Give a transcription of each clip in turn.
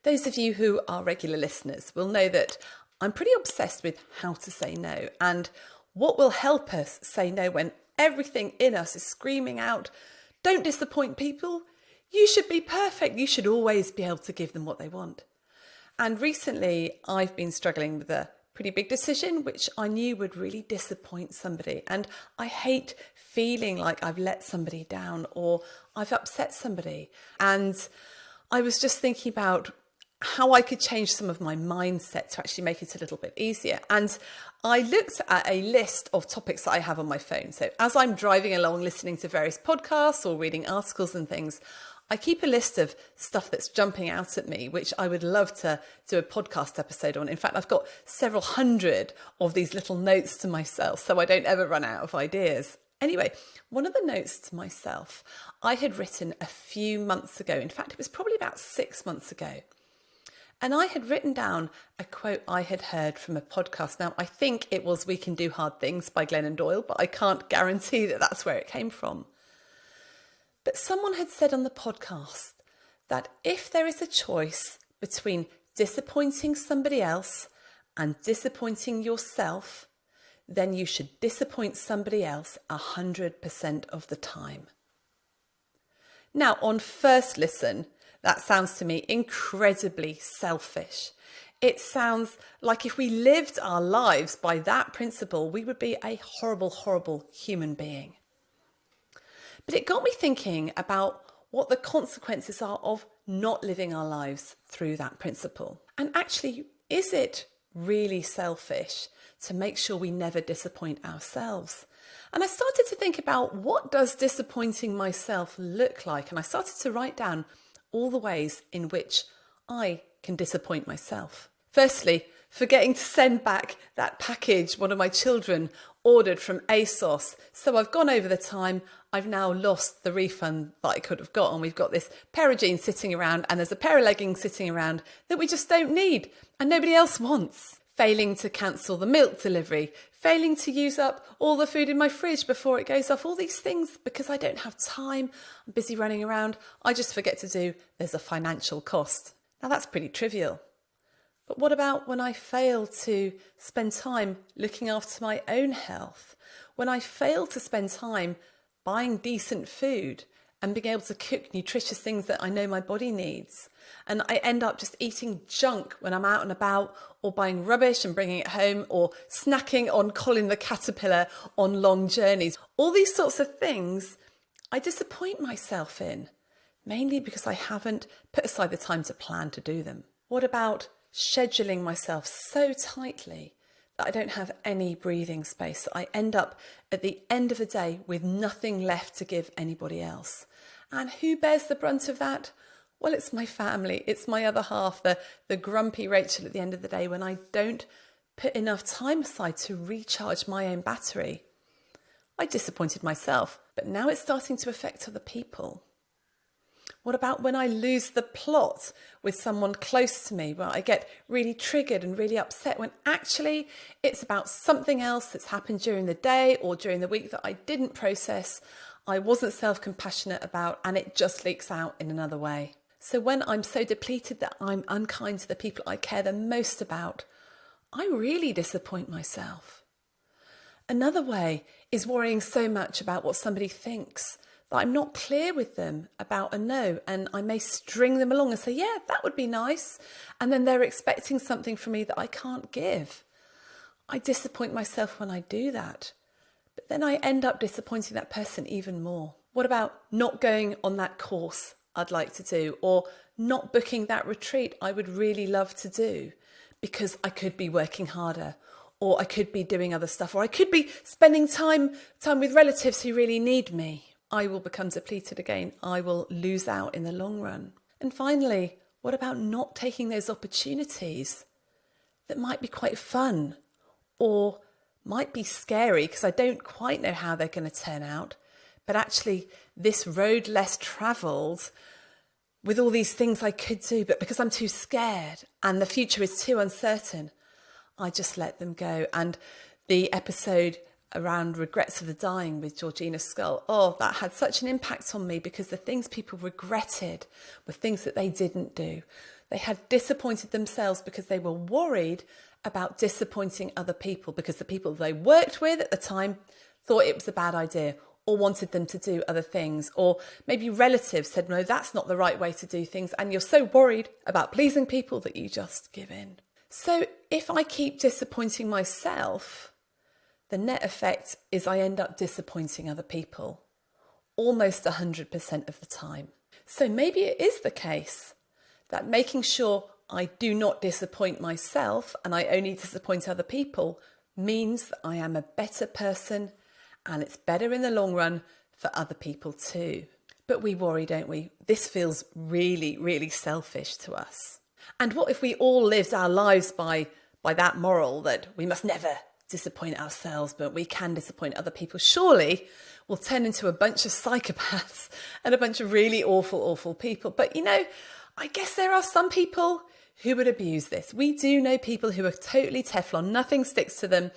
Those of you who are regular listeners will know that I'm pretty obsessed with how to say no and what will help us say no when everything in us is screaming out, don't disappoint people. You should be perfect. You should always be able to give them what they want. And recently I've been struggling with a pretty big decision, which I knew would really disappoint somebody. And I hate feeling like I've let somebody down or I've upset somebody. And I was just thinking about how I could change some of my mindset to actually make it a little bit easier. And I looked at a list of topics that I have on my phone. So as I'm driving along, listening to various podcasts or reading articles and things, I keep a list of stuff that's jumping out at me, which I would love to do a podcast episode on. In fact, I've got several hundred of these little notes to myself, so I don't ever run out of ideas. Anyway, one of the notes to myself I had written a few months ago. In fact, it was probably about 6 months ago. And I had written down a quote I had heard from a podcast. Now, I think it was We Can Do Hard Things by Glennon Doyle, but I can't guarantee that that's where it came from. But someone had said on the podcast that if there is a choice between disappointing somebody else and disappointing yourself, then you should disappoint somebody else 100% of the time. Now, on first listen, that sounds to me incredibly selfish. It sounds like if we lived our lives by that principle, we would be a horrible, horrible human being. But it got me thinking about what the consequences are of not living our lives through that principle. And actually, is it really selfish to make sure we never disappoint ourselves? And I started to think about what does disappointing myself look like? And I started to write down all the ways in which I can disappoint myself. Firstly, forgetting to send back that package one of my children ordered from ASOS. So I've gone over the time, I've now lost the refund that I could have got, and we've got this pair of jeans sitting around and there's a pair of leggings sitting around that we just don't need and nobody else wants. Failing to cancel the milk delivery, failing to use up all the food in my fridge before it goes off, all these things because I don't have time, I'm busy running around, I just forget to do, there's a financial cost. Now that's pretty trivial. But what about when I fail to spend time looking after my own health? When I fail to spend time buying decent food and being able to cook nutritious things that I know my body needs. And I end up just eating junk when I'm out and about, or buying rubbish and bringing it home, or snacking on Colin the caterpillar on long journeys. All these sorts of things I disappoint myself in, mainly because I haven't put aside the time to plan to do them. What about scheduling myself so tightly that I don't have any breathing space, that I end up at the end of the day with nothing left to give anybody else? And who bears the brunt of that? Well, it's my family. It's my other half, the grumpy Rachel at the end of the day when I don't put enough time aside to recharge my own battery. I disappointed myself, but now it's starting to affect other people. What about when I lose the plot with someone close to me, where I get really triggered and really upset when actually it's about something else that's happened during the day or during the week that I didn't process, I wasn't self-compassionate about, and it just leaks out in another way. So when I'm so depleted that I'm unkind to the people I care the most about, I really disappoint myself. Another way is worrying so much about what somebody thinks that I'm not clear with them about a no, and I may string them along and say, yeah, that would be nice. And then they're expecting something from me that I can't give. I disappoint myself when I do that. But then I end up disappointing that person even more. What about not going on that course I'd like to do, or not booking that retreat I would really love to do because I could be working harder, or I could be doing other stuff, or I could be spending time with relatives who really need me? I will become depleted again. I will lose out in the long run. And finally, what about not taking those opportunities that might be quite fun or might be scary because I don't quite know how they're going to turn out, but actually this road less travelled with all these things I could do, but because I'm too scared and the future is too uncertain, I just let them go. And the episode around regrets of the dying with Georgina Skull, that had such an impact on me because the things people regretted were things that they didn't do. They had disappointed themselves because they were worried about disappointing other people, because the people they worked with at the time thought it was a bad idea or wanted them to do other things, or maybe relatives said, no, that's not the right way to do things, and you're so worried about pleasing people that you just give in. So if I keep disappointing myself, the net effect is I end up disappointing other people almost 100% of the time. So maybe it is the case that making sure I do not disappoint myself and I only disappoint other people means that I am a better person, and it's better in the long run for other people too. But we worry, don't we? This feels really, really selfish to us. And what if we all lived our lives by that moral that we must never disappoint ourselves, but we can disappoint other people? Surely we'll turn into a bunch of psychopaths and a bunch of really awful, awful people. But I guess there are some people who would abuse this. We do know people who are totally Teflon, nothing sticks to them.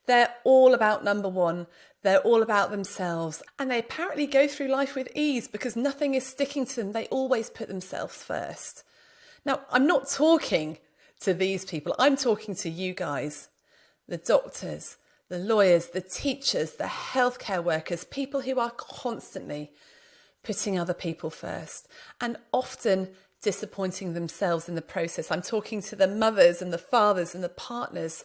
They're all about number one. They're all about themselves. And they apparently go through life with ease because nothing is sticking to them. They always put themselves first. Now, I'm not talking to these people. I'm talking to you guys, the doctors, the lawyers, the teachers, the healthcare workers, people who are constantly putting other people first and often disappointing themselves in the process. I'm talking to the mothers and the fathers and the partners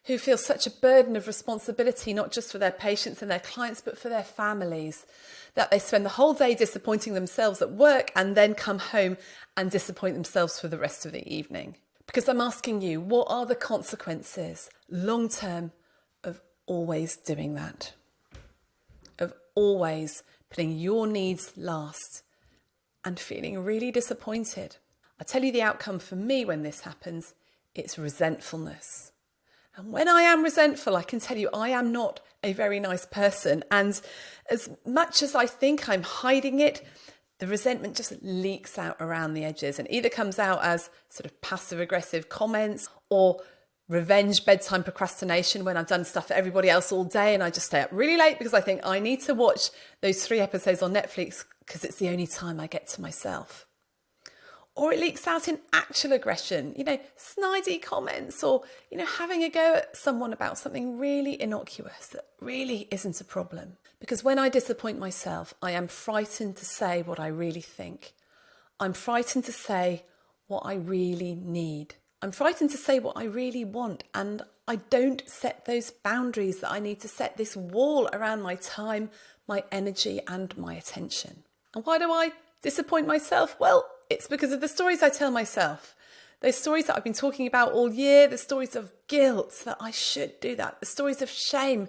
who feel such a burden of responsibility, not just for their patients and their clients, but for their families, that they spend the whole day disappointing themselves at work and then come home and disappoint themselves for the rest of the evening. Because I'm asking you, what are the consequences long term of always doing that? Of always putting your needs last and feeling really disappointed? I tell you the outcome for me when this happens, it's resentfulness. And when I am resentful, I can tell you I am not a very nice person. And as much as I think I'm hiding it, the resentment just leaks out around the edges and either comes out as sort of passive aggressive comments or revenge bedtime procrastination when I've done stuff for everybody else all day and I just stay up really late because I think I need to watch those 3 episodes on Netflix because it's the only time I get to myself. Or it leaks out in actual aggression, snidey comments or, having a go at someone about something really innocuous that really isn't a problem. Because when I disappoint myself, I am frightened to say what I really think. I'm frightened to say what I really need. I'm frightened to say what I really want. And I don't set those boundaries that I need to set, this wall around my time, my energy and my attention. And why do I disappoint myself? Well, it's because of the stories I tell myself. Those stories that I've been talking about all year, the stories of guilt that I should do that, the stories of shame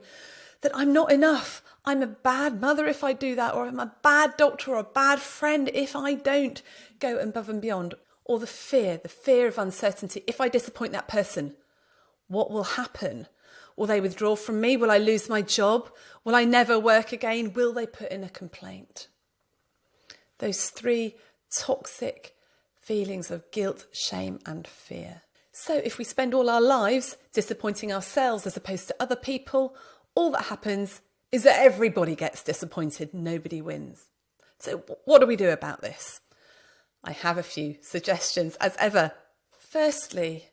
that I'm not enough. I'm a bad mother if I do that, or I'm a bad doctor or a bad friend if I don't go above and beyond. Or the fear of uncertainty. If I disappoint that person, what will happen? Will they withdraw from me? Will I lose my job? Will I never work again? Will they put in a complaint? Those 3 toxic feelings of guilt, shame and fear. So if we spend all our lives disappointing ourselves as opposed to other people, all that happens is that everybody gets disappointed, nobody wins. So what do we do about this? I have a few suggestions as ever. Firstly,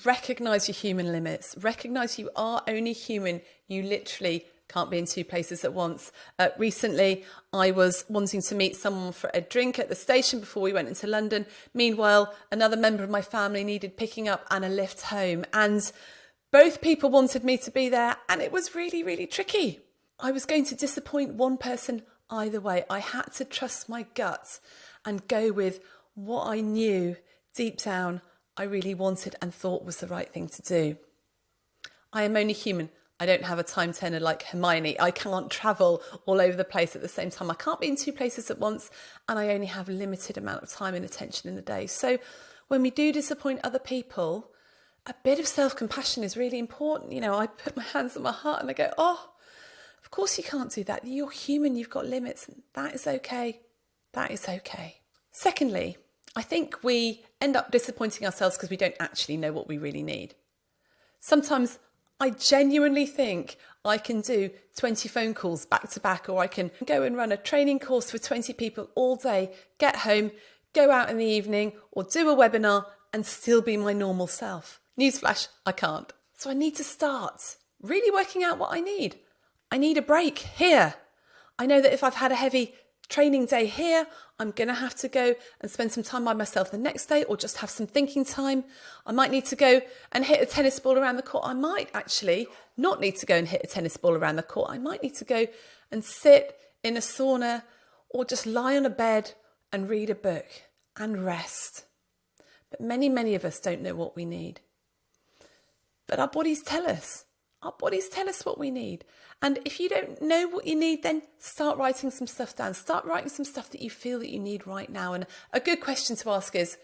recognise your human limits. Recognise you are only human. You literally can't be in 2 places at once. Recently, I was wanting to meet someone for a drink at the station before we went into London. Meanwhile, another member of my family needed picking up and a lift home. And both people wanted me to be there. And it was really, really tricky. I was going to disappoint one person either way. I had to trust my gut and go with what I knew deep down I really wanted and thought was the right thing to do. I am only human. I don't have a time turner like Hermione. I can't travel all over the place at the same time. I can't be in 2 places at once, and I only have a limited amount of time and attention in the day. So when we do disappoint other people, a bit of self-compassion is really important. I put my hands on my heart and I go, oh, of course you can't do that. You're human, you've got limits. That is okay. That is okay. Secondly, I think we end up disappointing ourselves because we don't actually know what we really need. Sometimes I genuinely think I can do 20 phone calls back to back, or I can go and run a training course for 20 people all day, get home, go out in the evening, or do a webinar and still be my normal self? Newsflash, I can't. So I need to start really working out what I need. I need a break here. I know that if I've had a heavy training day here, I'm going to have to go and spend some time by myself the next day, or just have some thinking time. I might need to go and hit a tennis ball around the court. I might actually not need to go and hit a tennis ball around the court. I might need to go and sit in a sauna, or just lie on a bed and read a book and rest. But many of us don't know what we need. But our bodies tell us. Our bodies tell us what we need. And if you don't know what you need, then start writing some stuff down. Start writing some stuff that you feel that you need right now. And a good question to ask is,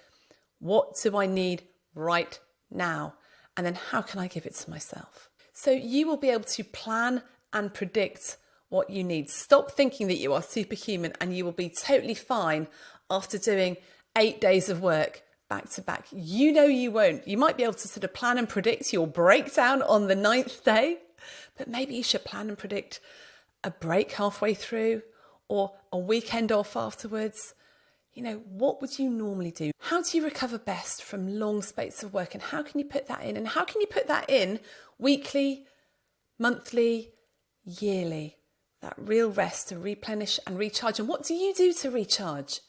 what do I need right now? And then how can I give it to myself? So you will be able to plan and predict what you need. Stop thinking that you are superhuman and you will be totally fine after doing 8 days of work back to back. You know you won't. You might be able to sort of plan and predict your breakdown on the 9th day, but maybe you should plan and predict a break halfway through, or a weekend off afterwards. You know, what would you normally do? How do you recover best from long spates of work, and how can you put that in? And how can you put that in weekly, monthly, yearly? That real rest to replenish and recharge. And what do you do to recharge?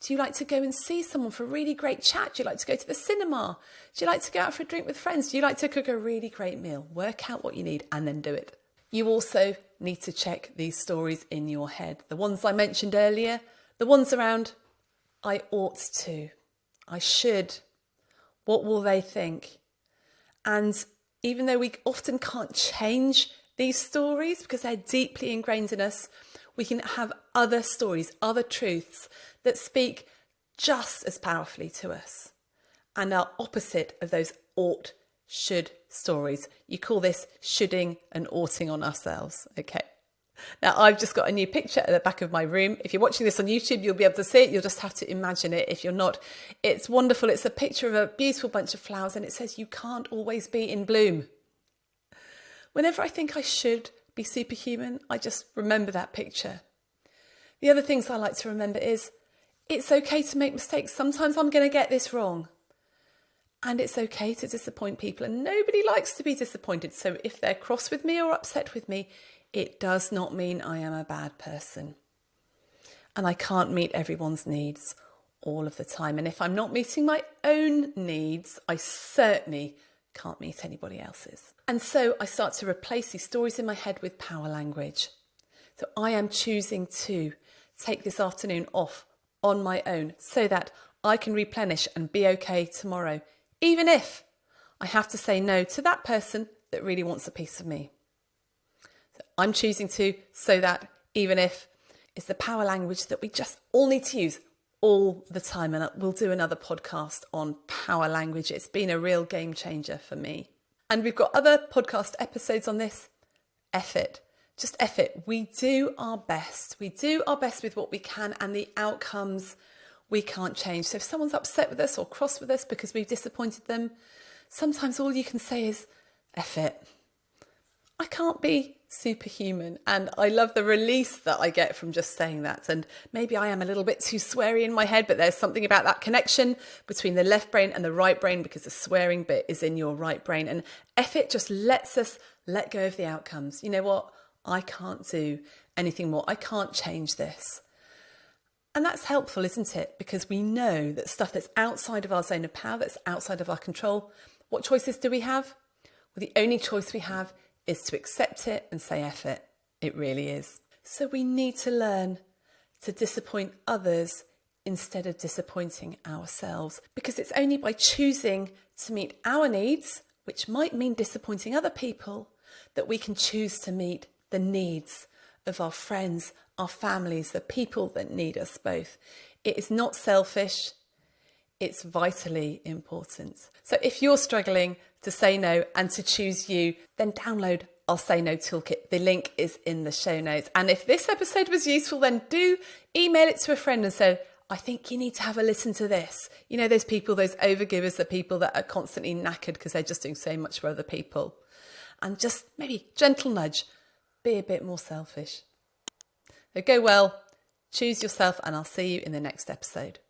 Do you like to go and see someone for a really great chat? Do you like to go to the cinema? Do you like to go out for a drink with friends? Do you like to cook a really great meal? Work out what you need and then do it. You also need to check these stories in your head. The ones I mentioned earlier, the ones around, I ought to, I should, what will they think? And even though we often can't change these stories because they're deeply ingrained in us, we can have other stories, other truths that speak just as powerfully to us and are opposite of those ought, should stories. You call this shoulding and oughting on ourselves. Okay. Now, I've just got a new picture at the back of my room. If you're watching this on YouTube, you'll be able to see it. You'll just have to imagine it. If you're not, it's wonderful. It's a picture of a beautiful bunch of flowers, and it says, "You can't always be in bloom." Whenever I think I should be superhuman, I just remember that picture. The other things I like to remember is, it's okay to make mistakes. Sometimes I'm going to get this wrong. And it's okay to disappoint people. And nobody likes to be disappointed. So if they're cross with me or upset with me, it does not mean I am a bad person. And I can't meet everyone's needs all of the time. And if I'm not meeting my own needs, I certainly can't meet anybody else's. And so I start to replace these stories in my head with power language. So I am choosing to take this afternoon off on my own so that I can replenish and be okay tomorrow, even if I have to say no to that person that really wants a piece of me. So I'm choosing to, so that even if, it's the power language that we just all need to use all the time. And we'll do another podcast on power language. It's been a real game changer for me. And we've got other podcast episodes on this. F it. Just F it. We do our best. We do our best with what we can, and the outcomes we can't change. So if someone's upset with us or cross with us because we've disappointed them, sometimes all you can say is, F it. I can't be superhuman. And I love the release that I get from just saying that. And maybe I am a little bit too sweary in my head, but there's something about that connection between the left brain and the right brain, because the swearing bit is in your right brain. And F it just lets us let go of the outcomes. You know what? I can't do anything more. I can't change this. And that's helpful, isn't it? Because we know that stuff that's outside of our zone of power, that's outside of our control, what choices do we have? Well, the only choice we have is to accept it and say F it. It really is. So we need to learn to disappoint others instead of disappointing ourselves, because it's only by choosing to meet our needs, which might mean disappointing other people, that we can choose to meet the needs of our friends, our families, the people that need us both. It is not selfish. It's vitally important. So if you're struggling to say no and to choose you, then download our Say No Toolkit. The link is in the show notes. And if this episode was useful, then do email it to a friend and say, I think you need to have a listen to this. You know, those people, those overgivers, the people that are constantly knackered because they're just doing so much for other people. And just maybe gentle nudge, be a bit more selfish. So go well, choose yourself, and I'll see you in the next episode.